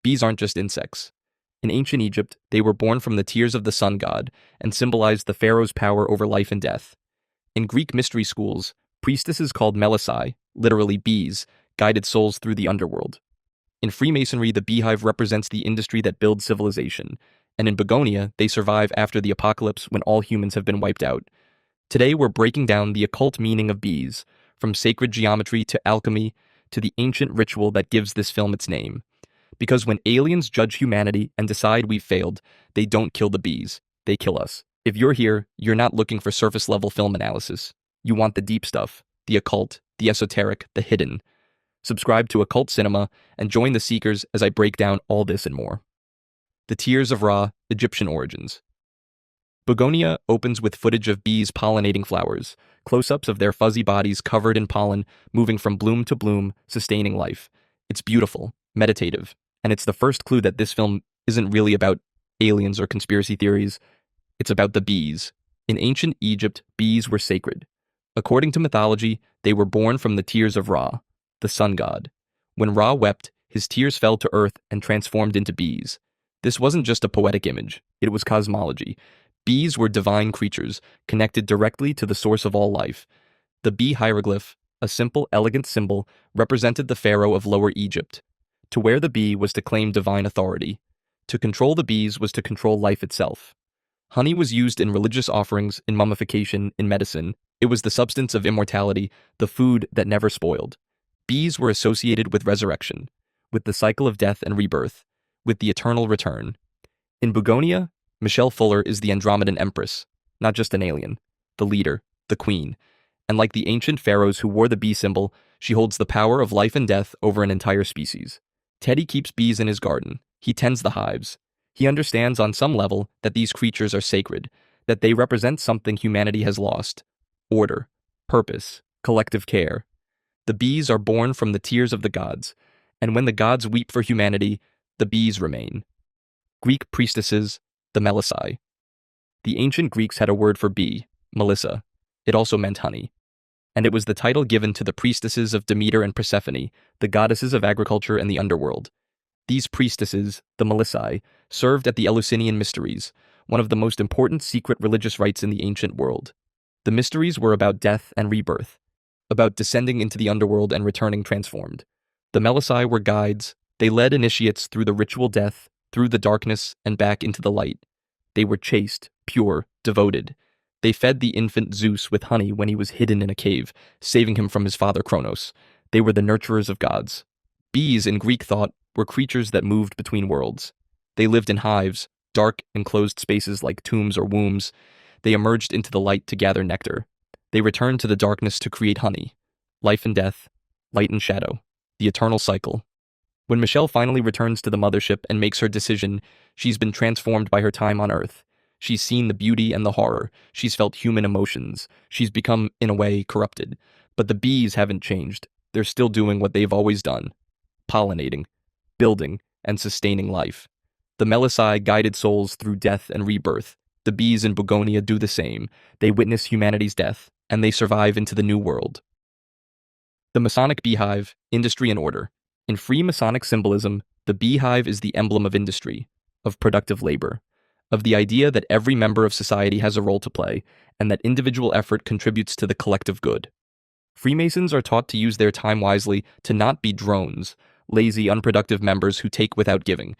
bees aren't just insects. In ancient Egypt, they were born from the tears of the sun god and symbolized the pharaoh's power over life and death. In Greek mystery schools, priestesses called melissae, literally bees, guided souls through the underworld. In Freemasonry, the beehive represents the industry that builds civilization, and in Bugonia, they survive after the apocalypse when all humans have been wiped out. Today, we're breaking down the occult meaning of bees, from sacred geometry to alchemy to the ancient ritual that gives this film its name. Because when aliens judge humanity and decide we've failed, they don't kill the bees, they kill us. If you're here, you're not looking for surface-level film analysis. You want the deep stuff, the occult, the esoteric, the hidden. Subscribe to Occult Cinema and join the seekers as I break down all this and more. The Tears of Ra, Egyptian Origins. Bugonia opens with footage of bees pollinating flowers, close-ups of their fuzzy bodies covered in pollen, moving from bloom to bloom, sustaining life. It's beautiful, meditative, and it's the first clue that this film isn't really about aliens or conspiracy theories. It's about the bees. In ancient Egypt, bees were sacred. According to mythology, they were born from the tears of Ra, the sun god. When Ra wept, his tears fell to earth and transformed into bees. This wasn't just a poetic image, it was cosmology. Bees were divine creatures, connected directly to the source of all life. The bee hieroglyph, a simple, elegant symbol, represented the pharaoh of Lower Egypt. To wear the bee was to claim divine authority. To control the bees was to control life itself. Honey was used in religious offerings, in mummification, in medicine. It was the substance of immortality, the food that never spoiled. Bees were associated with resurrection, with the cycle of death and rebirth, with the eternal return. In Bugonia, Michelle Fuller is the Andromedan Empress, not just an alien, the leader, the queen. And like the ancient pharaohs who wore the bee symbol, she holds the power of life and death over an entire species. Teddy keeps bees in his garden. He tends the hives. He understands on some level that these creatures are sacred, that they represent something humanity has lost: order, purpose, collective care. The bees are born from the tears of the gods, and when the gods weep for humanity, the bees remain. Greek priestesses, the melissae. The ancient Greeks had a word for bee, melissa. It also meant honey. And it was the title given to the priestesses of Demeter and Persephone, the goddesses of agriculture and the underworld. These priestesses, the melissae, served at the Eleusinian Mysteries, one of the most important secret religious rites in the ancient world. The mysteries were about death and rebirth, about descending into the underworld and returning transformed. The melissae were guides. They led initiates through the ritual death, through the darkness, and back into the light. They were chaste, pure, devoted. They fed the infant Zeus with honey when he was hidden in a cave, saving him from his father Kronos. They were the nurturers of gods. Bees, in Greek thought, were creatures that moved between worlds. They lived in hives, dark, enclosed spaces like tombs or wombs. They emerged into the light to gather nectar. They returned to the darkness to create honey. Life and death, light and shadow, the eternal cycle. When Michelle finally returns to the mothership and makes her decision, she's been transformed by her time on Earth. She's seen the beauty and the horror. She's felt human emotions. She's become, in a way, corrupted. But the bees haven't changed. They're still doing what they've always done: pollinating, building, and sustaining life. The melissae guided souls through death and rebirth. The bees in Bugonia do the same. They witness humanity's death, and they survive into the new world. The Masonic beehive, industry and order. In Freemasonic symbolism, the beehive is the emblem of industry, of productive labor, of the idea that every member of society has a role to play, and that individual effort contributes to the collective good. Freemasons are taught to use their time wisely, to not be drones, lazy, unproductive members who take without giving.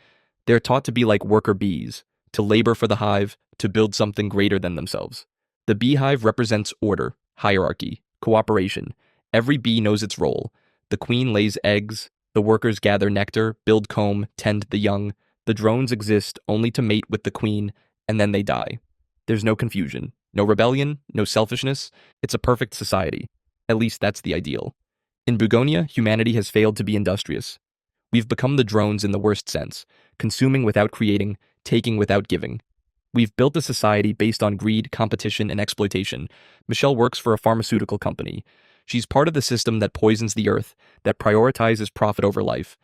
They're taught to be like worker bees, to labor for the hive, to build something greater than themselves. The beehive represents order, hierarchy, cooperation. Every bee knows its role. The queen lays eggs, the workers gather nectar, build comb, tend the young. The drones exist only to mate with the queen, and then they die. There's no confusion, no rebellion, no selfishness. It's a perfect society. At least that's the ideal. In Bugonia, humanity has failed to be industrious. We've become the drones in the worst sense, consuming without creating, taking without giving. We've built a society based on greed, competition, and exploitation. Michelle works for a pharmaceutical company. She's part of the system that poisons the earth, that prioritizes profit over life.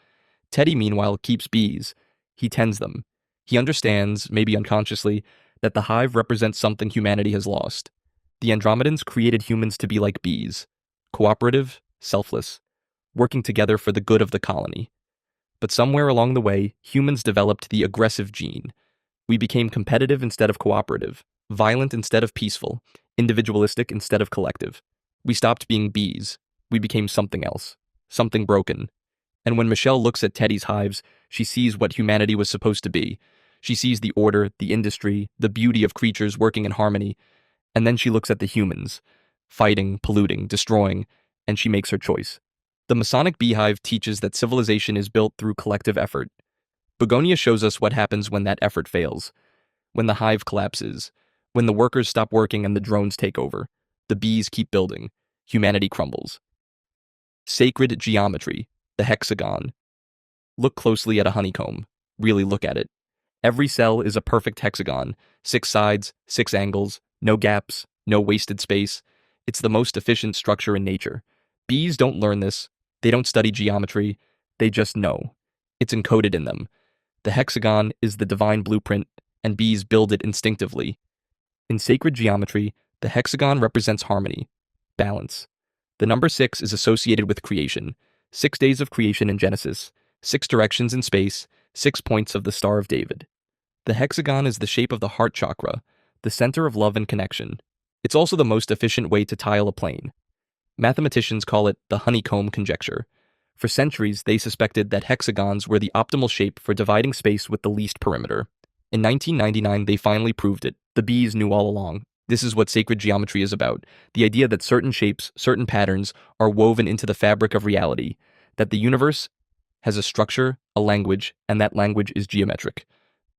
Teddy, meanwhile, keeps bees. He tends them. He understands, maybe unconsciously, that the hive represents something humanity has lost. The Andromedans created humans to be like bees, cooperative, selfless, working together for the good of the colony. But somewhere along the way, humans developed the aggressive gene. We became competitive instead of cooperative, violent instead of peaceful, individualistic instead of collective. We stopped being bees. We became something else, something broken. And when Michelle looks at Teddy's hives, she sees what humanity was supposed to be. She sees the order, the industry, the beauty of creatures working in harmony, and then she looks at the humans, fighting, polluting, destroying, and she makes her choice. The Masonic beehive teaches that civilization is built through collective effort. Bugonia shows us what happens when that effort fails, when the hive collapses, when the workers stop working and the drones take over. The bees keep building. Humanity crumbles. Sacred geometry, the hexagon. Look closely at a honeycomb. Really look at it. Every cell is a perfect hexagon, 6 sides, 6 angles, no gaps, no wasted space. It's the most efficient structure in nature. Bees don't learn this. They don't study geometry. They just know. It's encoded in them. The hexagon is the divine blueprint, and bees build it instinctively. In sacred geometry, the hexagon represents harmony, balance. The number 6 is associated with creation. 6 days of creation in Genesis, 6 directions in space, 6 points of the Star of David. The hexagon is the shape of the heart chakra, the center of love and connection. It's also the most efficient way to tile a plane. Mathematicians call it the honeycomb conjecture. For centuries, they suspected that hexagons were the optimal shape for dividing space with the least perimeter. In 1999, they finally proved it. The bees knew all along. This is what sacred geometry is about. The idea that certain shapes, certain patterns, are woven into the fabric of reality. That the universe has a structure, a language, and that language is geometric.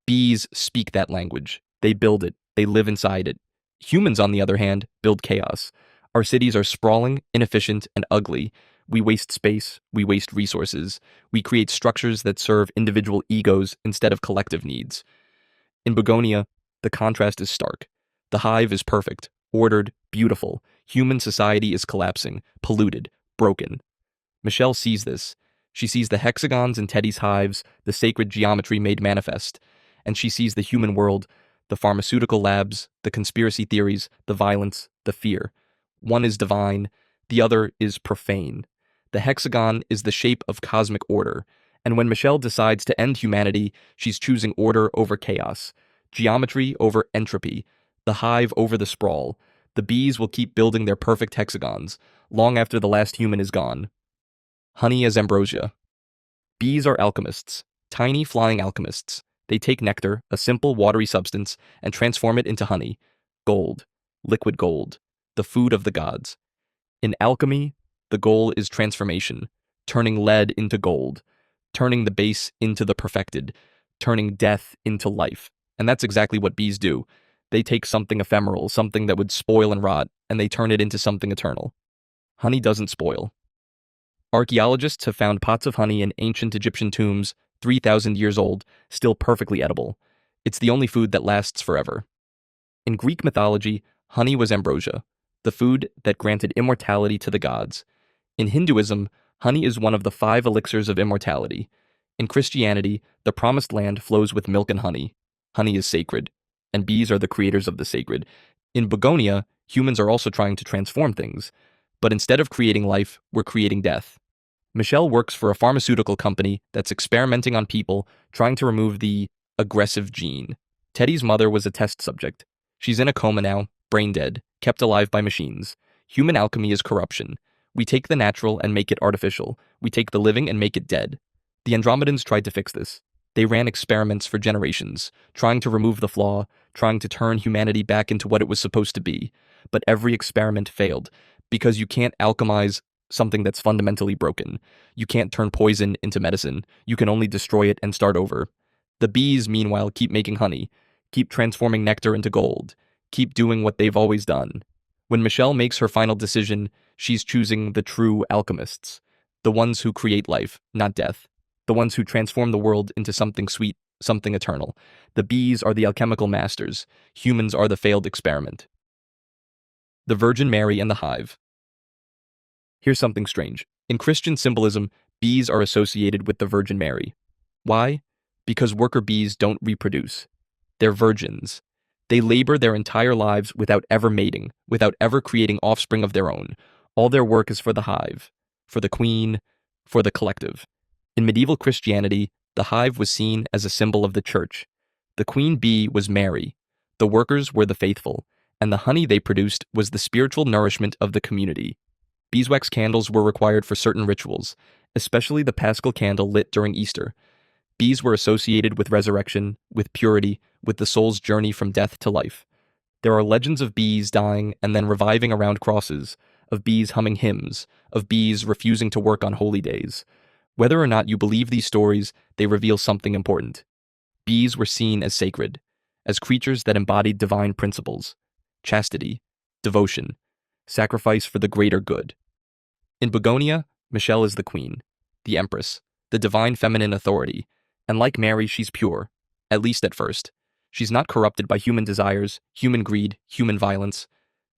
Bees speak that language. They build it. They live inside it. Humans, on the other hand, build chaos. Our cities are sprawling, inefficient, and ugly. We waste space. We waste resources. We create structures that serve individual egos instead of collective needs. In Bugonia, the contrast is stark. The hive is perfect, ordered, beautiful. Human society is collapsing, polluted, broken. Michelle sees this. She sees the hexagons in Teddy's hives, the sacred geometry made manifest. And she sees the human world, the pharmaceutical labs, the conspiracy theories, the violence, the fear. One is divine, the other is profane. The hexagon is the shape of cosmic order, and when Michelle decides to end humanity, she's choosing order over chaos, geometry over entropy, the hive over the sprawl. The bees will keep building their perfect hexagons, long after the last human is gone. Honey as ambrosia. Bees are alchemists, tiny flying alchemists. They take nectar, a simple watery substance, and transform it into honey, gold, liquid gold, the food of the gods. In alchemy, the goal is transformation, turning lead into gold, turning the base into the perfected, turning death into life. And that's exactly what bees do. They take something ephemeral, something that would spoil and rot, and they turn it into something eternal. Honey doesn't spoil. Archaeologists have found pots of honey in ancient Egyptian tombs, 3,000 years old, still perfectly edible. It's the only food that lasts forever. In Greek mythology, honey was ambrosia, the food that granted immortality to the gods. In Hinduism, honey is one of the 5 elixirs of immortality. In Christianity, the promised land flows with milk and honey. Honey is sacred, and bees are the creators of the sacred. In Bugonia, humans are also trying to transform things, but instead of creating life, we're creating death. Michelle works for a pharmaceutical company that's experimenting on people, trying to remove the aggressive gene. Teddy's mother was a test subject. She's in a coma now, brain dead, kept alive by machines. Human alchemy is corruption. We take the natural and make it artificial. We take the living and make it dead. The Andromedans tried to fix this. They ran experiments for generations, trying to remove the flaw, trying to turn humanity back into what it was supposed to be. But every experiment failed, because you can't alchemize something that's fundamentally broken. You can't turn poison into medicine. You can only destroy it and start over. The bees, meanwhile, keep making honey, keep transforming nectar into gold, keep doing what they've always done. When Michelle makes her final decision, she's choosing the true alchemists, the ones who create life, not death, the ones who transform the world into something sweet, something eternal. The bees are the alchemical masters. Humans are the failed experiment. The Virgin Mary and the hive. Here's something strange. In Christian symbolism, bees are associated with the Virgin Mary. Why? Because worker bees don't reproduce. They're virgins. They labor their entire lives without ever mating, without ever creating offspring of their own. All their work is for the hive, for the queen, for the collective. In medieval Christianity, the hive was seen as a symbol of the church. The queen bee was Mary, the workers were the faithful, and the honey they produced was the spiritual nourishment of the community. Beeswax candles were required for certain rituals, especially the Paschal candle lit during Easter. Bees were associated with resurrection, with purity, with the soul's journey from death to life. There are legends of bees dying and then reviving around crosses, of bees humming hymns, of bees refusing to work on holy days. Whether or not you believe these stories, they reveal something important. Bees were seen as sacred, as creatures that embodied divine principles, chastity, devotion, sacrifice for the greater good. In Bugonia, Michelle is the queen, the empress, the divine feminine authority, and like Mary, she's pure, at least at first. She's not corrupted by human desires, human greed, human violence.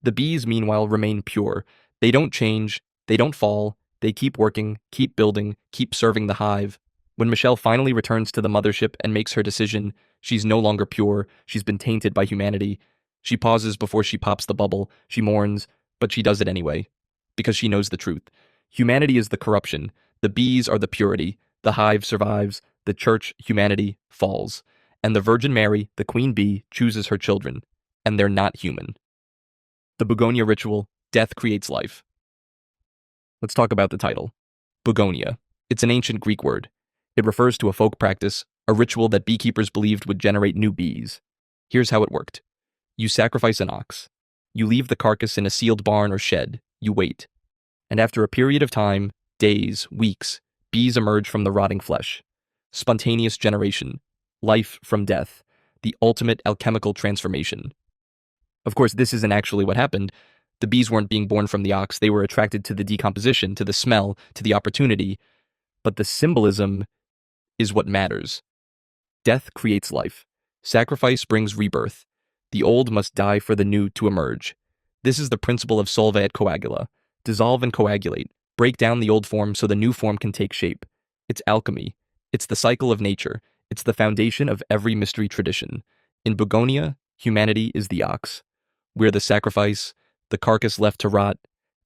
The bees, meanwhile, remain pure. They don't change, they don't fall, they keep working, keep building, keep serving the hive. When Michelle finally returns to the mothership and makes her decision, she's no longer pure, she's been tainted by humanity. She pauses before she pops the bubble, she mourns, but she does it anyway, because she knows the truth. Humanity is the corruption, the bees are the purity, the hive survives, the church, humanity, falls. And the Virgin Mary, the queen bee, chooses her children, and they're not human. The Bugonia ritual, death creates life. Let's talk about the title. Bugonia. It's an ancient Greek word. It refers to a folk practice, a ritual that beekeepers believed would generate new bees. Here's how it worked. You sacrifice an ox. You leave the carcass in a sealed barn or shed. You wait. And after a period of time, days, weeks, bees emerge from the rotting flesh. Spontaneous generation. Life from death. The ultimate alchemical transformation. Of course, this isn't actually what happened. The bees weren't being born from the ox. They were attracted to the decomposition, to the smell, to the opportunity. But the symbolism is what matters. Death creates life. Sacrifice brings rebirth. The old must die for the new to emerge. This is the principle of solva et coagula. Dissolve and coagulate. Break down the old form so the new form can take shape. It's alchemy. It's the cycle of nature. It's the foundation of every mystery tradition. In Bugonia, humanity is the ox. We're the sacrifice, the carcass left to rot,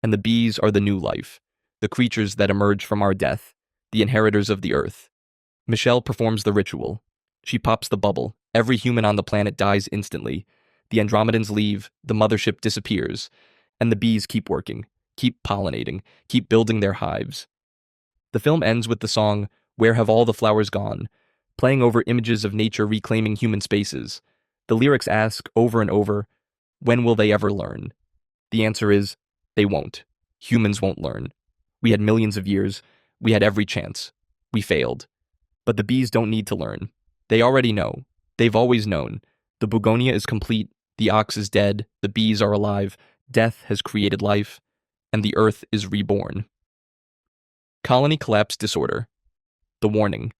and the bees are the new life, the creatures that emerge from our death, the inheritors of the earth. Michelle performs the ritual. She pops the bubble. Every human on the planet dies instantly. The Andromedans leave, the mothership disappears, and the bees keep working, keep pollinating, keep building their hives. The film ends with the song, "Where Have All the Flowers Gone?" playing over images of nature reclaiming human spaces. The lyrics ask, over and over, when will they ever learn? The answer is, they won't. Humans won't learn. We had millions of years. We had every chance. We failed. But the bees don't need to learn. They already know. They've always known. The Bugonia is complete. The ox is dead. The bees are alive. Death has created life. And the earth is reborn. Colony collapse disorder. The warning.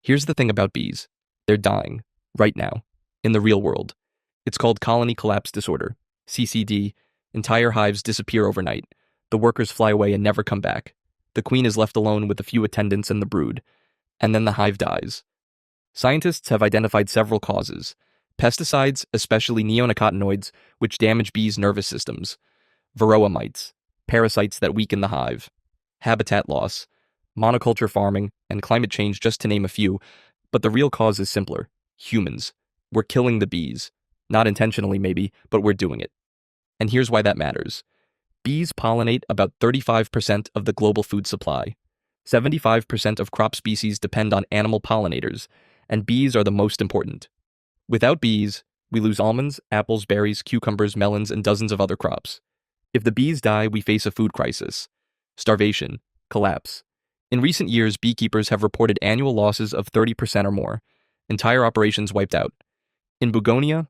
Here's the thing about bees. They're dying. Right now. In the real world. It's called colony collapse disorder. CCD. Entire hives disappear overnight. The workers fly away and never come back. The queen is left alone with a few attendants and the brood. And then the hive dies. Scientists have identified several causes. Pesticides, especially neonicotinoids, which damage bees' nervous systems. Varroa mites, parasites that weaken the hive. Habitat loss, monoculture farming, and climate change, just to name a few. But the real cause is simpler. Humans. We're killing the bees. Not intentionally, maybe, but we're doing it. And here's why that matters. Bees pollinate about 35% of the global food supply. 75% of crop species depend on animal pollinators, and bees are the most important. Without bees, we lose almonds, apples, berries, cucumbers, melons, and dozens of other crops. If the bees die, we face a food crisis. Starvation. Collapse. In recent years, beekeepers have reported annual losses of 30% or more. Entire operations wiped out. In Bugonia,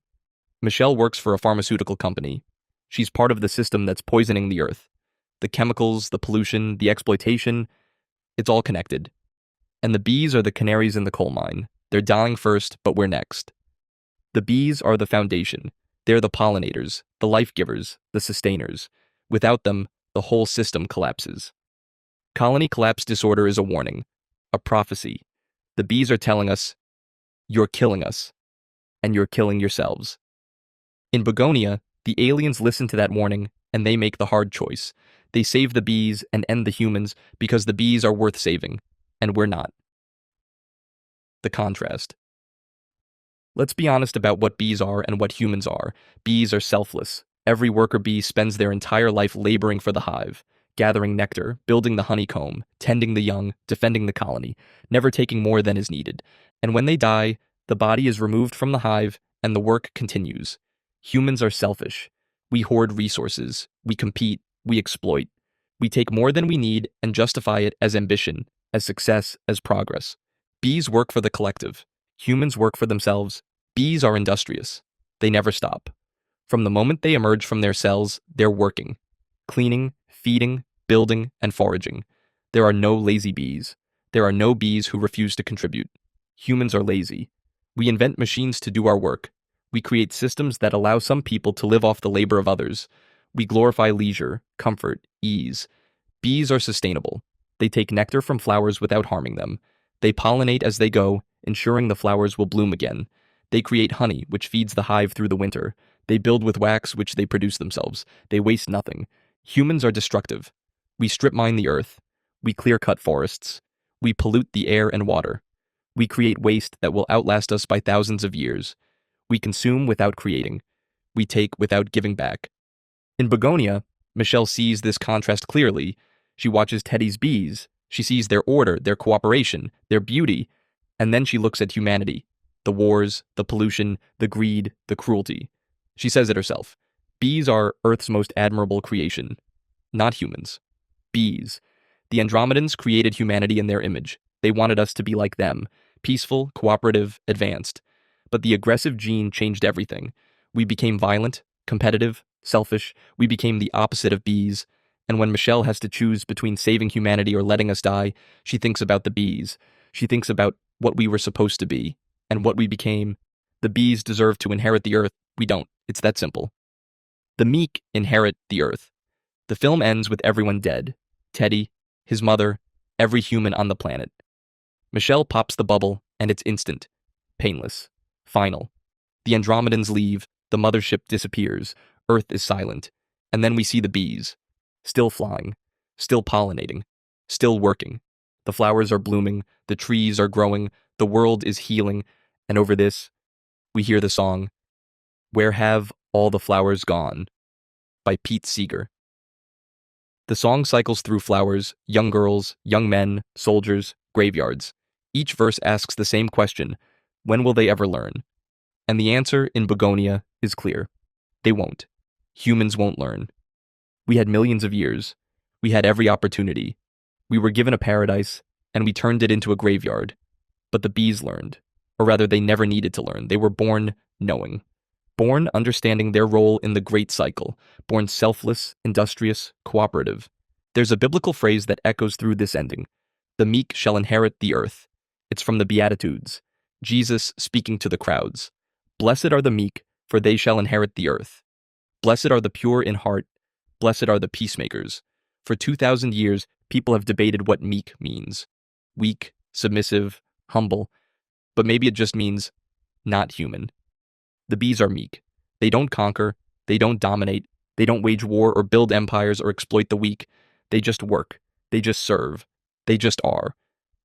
Michelle works for a pharmaceutical company. She's part of the system that's poisoning the earth. The chemicals, the pollution, the exploitation, it's all connected. And the bees are the canaries in the coal mine. They're dying first, but we're next. The bees are the foundation. They're the pollinators, the life givers, the sustainers. Without them, the whole system collapses. Colony collapse disorder is a warning, a prophecy. The bees are telling us, you're killing us, and you're killing yourselves. In Bugonia, the aliens listen to that warning, and they make the hard choice. They save the bees and end the humans because the bees are worth saving, and we're not. The contrast. Let's be honest about what bees are and what humans are. Bees are selfless. Every worker bee spends their entire life laboring for the hive, gathering nectar, building the honeycomb, tending the young, defending the colony, never taking more than is needed. And when they die, the body is removed from the hive and the work continues. Humans are selfish. We hoard resources. We compete. We exploit. We take more than we need and justify it as ambition, as success, as progress. Bees work for the collective. Humans work for themselves. Bees are industrious. They never stop. From the moment they emerge from their cells, they're working. Cleaning, feeding, building, and foraging. There are no lazy bees. There are no bees who refuse to contribute. Humans are lazy. We invent machines to do our work. We create systems that allow some people to live off the labor of others. We glorify leisure, comfort, ease. Bees are sustainable. They take nectar from flowers without harming them. They pollinate as they go, ensuring the flowers will bloom again. They create honey, which feeds the hive through the winter. They build with wax, which they produce themselves. They waste nothing. Humans are destructive. We strip mine the earth. We clear-cut forests. We pollute the air and water. We create waste that will outlast us by thousands of years. We consume without creating. We take without giving back. In Bugonia, Michelle sees this contrast clearly. She watches Teddy's bees. She sees their order, their cooperation, their beauty, and then she looks at humanity. The wars, the pollution, the greed, the cruelty. She says it herself. Bees are Earth's most admirable creation. Not humans. Bees. The Andromedans created humanity in their image. They wanted us to be like them. Peaceful, cooperative, advanced. But the aggressive gene changed everything. We became violent, competitive, selfish. We became the opposite of bees. And when Michelle has to choose between saving humanity or letting us die, she thinks about the bees. She thinks about what we were supposed to be and what we became. The bees deserve to inherit the earth. We don't. It's that simple. The meek inherit the earth. The film ends with everyone dead. Teddy, his mother, every human on the planet. Michelle pops the bubble, and it's instant. Painless. Final. The Andromedans leave, the mothership disappears, Earth is silent, and then we see the bees. Still flying, still pollinating, still working. The flowers are blooming, the trees are growing, the world is healing, and over this, we hear the song, Where Have All the Flowers Gone? By Pete Seeger. The song cycles through flowers, young girls, young men, soldiers, graveyards. Each verse asks the same question, when will they ever learn? And the answer in Bugonia is clear. They won't. Humans won't learn. We had millions of years. We had every opportunity. We were given a paradise, and we turned it into a graveyard. But the bees learned. Or rather, they never needed to learn. They were born knowing. Born understanding their role in the great cycle. Born selfless, industrious, cooperative. There's a biblical phrase that echoes through this ending. The meek shall inherit the earth. It's from the Beatitudes. Jesus speaking to the crowds. Blessed are the meek, for they shall inherit the earth. Blessed are the pure in heart. Blessed are the peacemakers. For 2,000 years, people have debated what meek means. Weak, submissive, humble. But maybe it just means not human. The bees are meek. They don't conquer. They don't dominate. They don't wage war or build empires or exploit the weak. They just work. They just serve. They just are.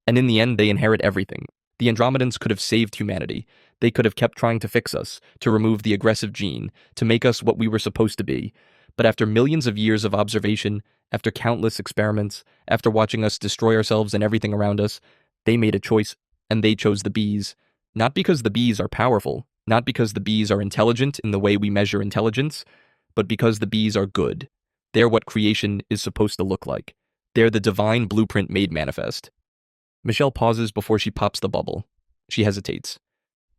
And in the end, they inherit everything. The Andromedans could have saved humanity. They could have kept trying to fix us, to remove the aggressive gene, to make us what we were supposed to be. But after millions of years of observation, after countless experiments, after watching us destroy ourselves and everything around us, they made a choice, and they chose the bees. Not because the bees are powerful, not because the bees are intelligent in the way we measure intelligence, but because the bees are good. They're what creation is supposed to look like. They're the divine blueprint made manifest. Michelle pauses before she pops the bubble. She hesitates.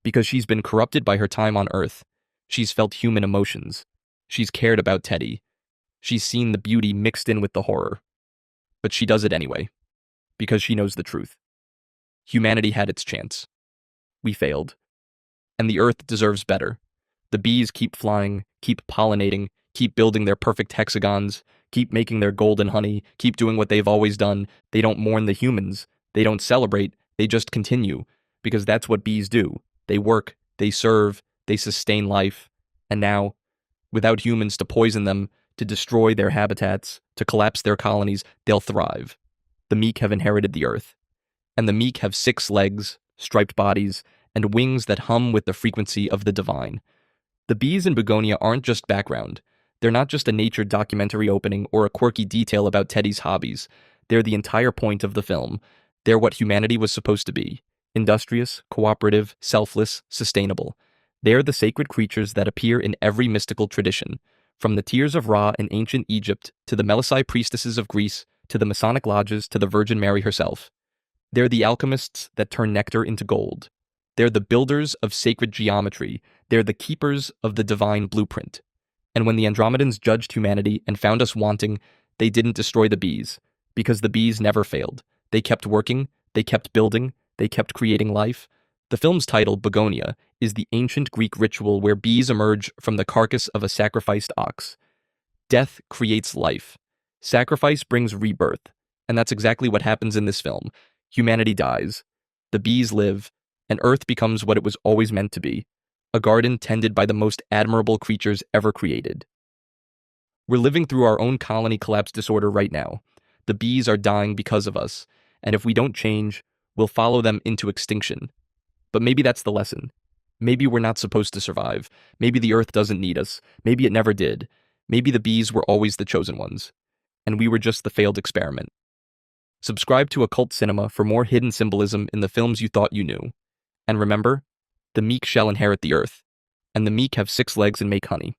Because she's been corrupted by her time on Earth. She's felt human emotions. She's cared about Teddy. She's seen the beauty mixed in with the horror. But she does it anyway. Because she knows the truth. Humanity had its chance. We failed. And the Earth deserves better. The bees keep flying, keep pollinating, keep building their perfect hexagons, keep making their golden honey, keep doing what they've always done. They don't mourn the humans. They don't celebrate. They just continue. Because that's what bees do. They work, they serve, they sustain life. And now, without humans to poison them, to destroy their habitats, to collapse their colonies, they'll thrive. The meek have inherited the earth. And the meek have 6 legs, striped bodies, and wings that hum with the frequency of the divine. The bees in Bugonia aren't just background. They're not just a nature documentary opening or a quirky detail about Teddy's hobbies. They're the entire point of the film. They're what humanity was supposed to be. Industrious, cooperative, selfless, sustainable. They're the sacred creatures that appear in every mystical tradition, from the Tears of Ra in ancient Egypt to the Melisai priestesses of Greece to the Masonic lodges to the Virgin Mary herself. They're the alchemists that turn nectar into gold. They're the builders of sacred geometry. They're the keepers of the divine blueprint. And when the Andromedans judged humanity and found us wanting, they didn't destroy the bees, because the bees never failed. They kept working, they kept building, they kept creating life. The film's title, Bugonia, is the ancient Greek ritual where bees emerge from the carcass of a sacrificed ox. Death creates life. Sacrifice brings rebirth. And that's exactly what happens in this film. Humanity dies. The bees live, and Earth becomes what it was always meant to be, a garden tended by the most admirable creatures ever created. We're living through our own colony collapse disorder right now. The bees are dying because of us, and if we don't change, we'll follow them into extinction. But maybe that's the lesson. Maybe we're not supposed to survive. Maybe the Earth doesn't need us. Maybe it never did. Maybe the bees were always the chosen ones, and we were just the failed experiment. Subscribe to Occult Cinema for more hidden symbolism in the films you thought you knew. And remember, the meek shall inherit the earth, and the meek have 6 legs and make honey.